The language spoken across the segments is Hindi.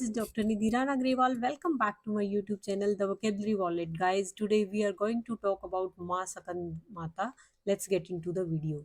is Dr. Nidhiran Agrawal. Welcome back to my YouTube channel, The Vocabulary Wallet. Guys, today we are going to talk about Ma Sakan Mata. Let's get into the video.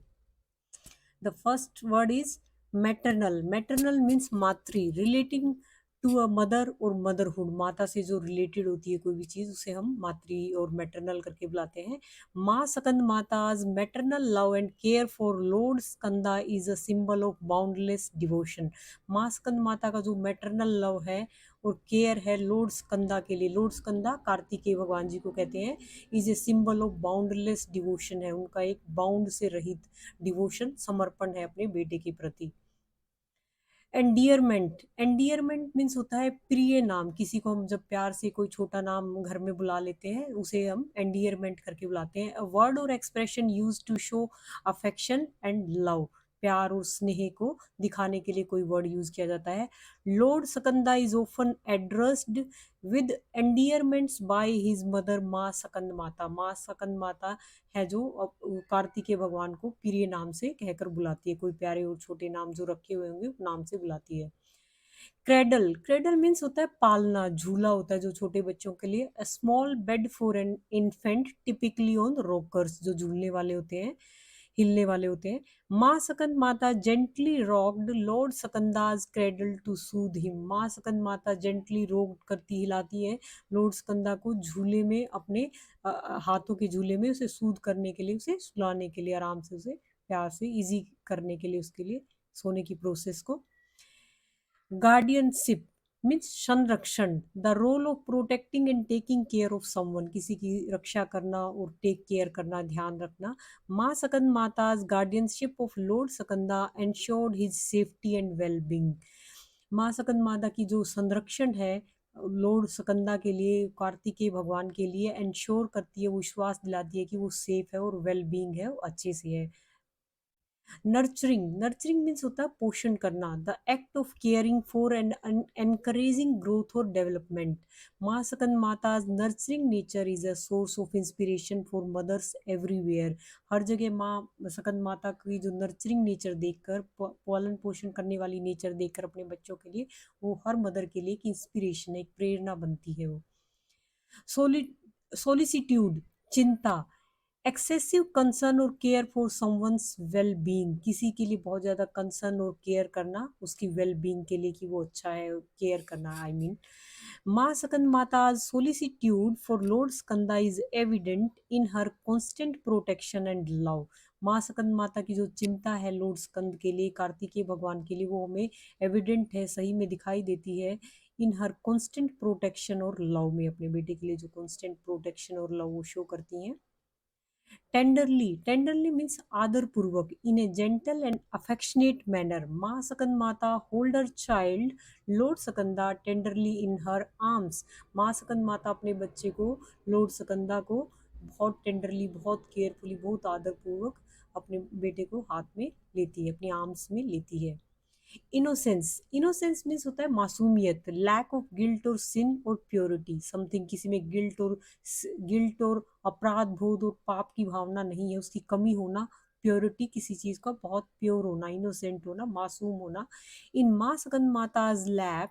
The first word is maternal. Maternal means matri, relating to a mother और मदरहुड, माता से जो रिलेटेड होती है कोई भी चीज उसे हम मातृ और मैटरनल करके बुलाते हैं. Maa Skand Mata's maternal love and care for lord Skanda is a symbol of boundless devotion. Maa Skand माता का जो मैटरनल लव है और केयर है लॉर्ड स्कंदा के लिए, लॉर्ड स्कंदा कार्तिकेय भगवान जी को कहते हैं, is a symbol of boundless devotion है, उनका एक बाउंड से रहित डिवोशन, समर्पण है अपने बेटे के प्रति. एंडियरमेंट. एंडियरमेंट मीन्स होता है प्रिय नाम, किसी को हम जब प्यार से कोई छोटा नाम घर में बुला लेते हैं उसे हम एंडियरमेंट करके बुलाते हैं. A word or expression use to show affection and love, प्यार और स्नेह को दिखाने के लिए कोई वर्ड यूज किया जाता है. Lord Skanda is often addressed with endearments by his mother Maa Skand माता. माँ सकंद माता है जो कार्तिकेय भगवान को प्रिय नाम से कहकर बुलाती है, कोई प्यारे और छोटे नाम जो रखे हुए होंगे नाम से बुलाती है. क्रेडल. क्रेडल मीन्स होता है पालना, झूला होता है जो छोटे बच्चों के लिए. A small bed for an infant typically on rockers, जो झूलने वाले होते हैं, हिलने वाले होते हैं. Maa Skand Mata gently rocked lord Skanda's cradle to soothe him. Maa Skand Mata gently rock करती, हिलाती है लॉर्ड सकंदा को झूले में, अपने हाथों के झूले में उसे सूद करने के लिए, उसे सुलाने के लिए, आराम से उसे प्यार से इजी करने के लिए, उसके लिए सोने की प्रोसेस को. गार्डियनशिप मीन्स संरक्षण, the role of protecting and taking care of someone, किसी की रक्षा करना और टेक केयर करना, ध्यान रखना. Maa Skand Mata's guardianship of lord Skanda ensured his safety and wellbeing. Maa Skand माता की जो संरक्षण है लॉर्ड सकंदा के लिए, कार्तिकेय भगवान के लिए, एंश्योर करती है, वो विश्वास दिलाती है कि वो सेफ है और वेलबींग है, वो अच्छे से है. नर्चरिंग. नर्चरिंग मीन्स होता है पोषण करना, the act of caring for and encouraging growth और development. Maa Skand Mata's nurturing nature is a source of inspiration for mothers everywhere. हर जगह माँ सकंद माता की जो नर्चरिंग नेचर देखकर, पालन पोषण करने वाली नेचर देखकर अपने बच्चों के लिए, वो हर मदर के लिए एक इंस्पिरेशन, एक प्रेरणा बनती है वो. सोलि सोलिसिट्यूड, चिंता. एक्सेसिव कंसर्न और care for someone's well being, किसी के लिए बहुत ज्यादा कंसर्न और केयर करना उसकी वेल बीइंग के लिए कि वो अच्छा है, केयर करना, I mean. Maa Skand Mata solicitude for lord Skanda is evident in her constant protection and love. Maa Skand माता की जो चिंता है लॉर्ड स्कंद के लिए, कार्तिकेय भगवान के लिए, वो हमें एविडेंट है, सही में दिखाई देती है इन हर कॉन्स्टेंट प्रोटेक्शन और लव में, अपने बेटे के लिए जो कॉन्स्टेंट प्रोटेक्शन और लव वो शो करती हैं. टेंडरली. टेंडरली मीन्स आदर पूर्वक, in a gentle and affectionate manner. Maa Skand Mata hold her child lord Skanda tenderly in her arms. Maa Skand माता अपने बच्चे को, लॉर्ड सकंदा को बहुत टेंडरली, बहुत केयरफुली, बहुत आदर पूर्वक अपने बेटे को हाथ में लेती है, अपनी आर्म्स में लेती है. इनोसेंस. इनोसेंस मीन्स होता है मासूमियत, लैक ऑफ गिल्ट और सिन और प्योरिटी, समथिंग, किसी में गिल्ट और अपराध बोध और पाप की भावना नहीं है, उसकी कमी होना, प्योरिटी, किसी चीज का बहुत प्योर होना, इनोसेंट होना, मासूम होना. In Maa Skand Mata's lap,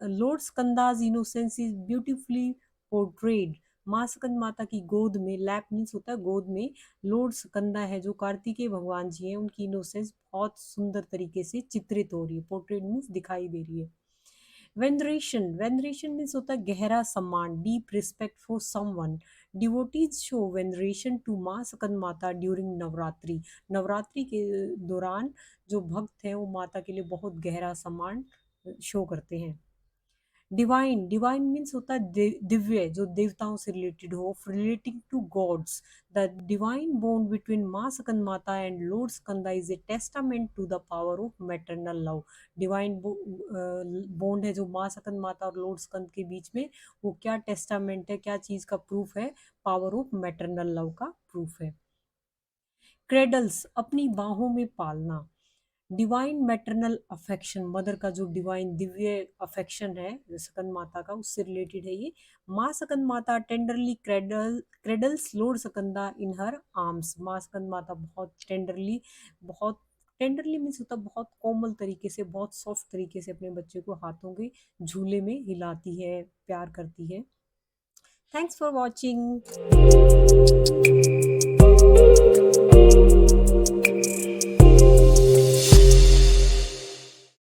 lord Skanda's innocence is beautifully portrayed. Maa Skand माता की गोद में, लैप मीन्स होता है गोद में, लॉर्ड स्कंदा है जो कार्तिकेय भगवान जी हैं, उनकी इनोसेंस बहुत सुंदर तरीके से चित्रित हो रही है, पोर्ट्रेट मीन्स दिखाई दे रही है. वेनरेशन. वेनरेशन मीन्स होता है गहरा सम्मान, deep respect for someone. Devotees show veneration to Maa Skand माता ड्यूरिंग नवरात्रि. नवरात्रि के दौरान जो भक्त हैं वो माता के लिए बहुत गहरा सम्मान शो करते हैं. डिवाइन. डिवाइन मीन्स होता है दिव्य, जो देवताओं से रिलेटेड हो, relating to gods. The divine bond between Maa Skand Mata and lord Skanda is a testament to the power of maternal love. Divine bond है जो माँ स्कंद माता और लॉर्ड स्कंद के बीच में, वो क्या टेस्टामेंट है, क्या चीज का प्रूफ है, पावर ऑफ मैटरनल लव का प्रूफ है. क्रेडल्स, अपनी बाहों में पालना. डिवाइन मैटरनल अफेक्शन, मदर का जो डिवाइन दिव्य अफेक्शन है सकंद माता का, उससे रिलेटेड है ये. माँ सकंद माता टेंडरली क्रेडल्स लॉर्ड सकंदा इन हर आर्म्स. माँ सकंद माता बहुत टेंडरली, बहुत टेंडरली मीन्स होता बहुत कोमल तरीके से, बहुत सॉफ्ट तरीके से अपने बच्चे को हाथों के झूले में हिलाती है, प्यार करती है। Thanks for watching.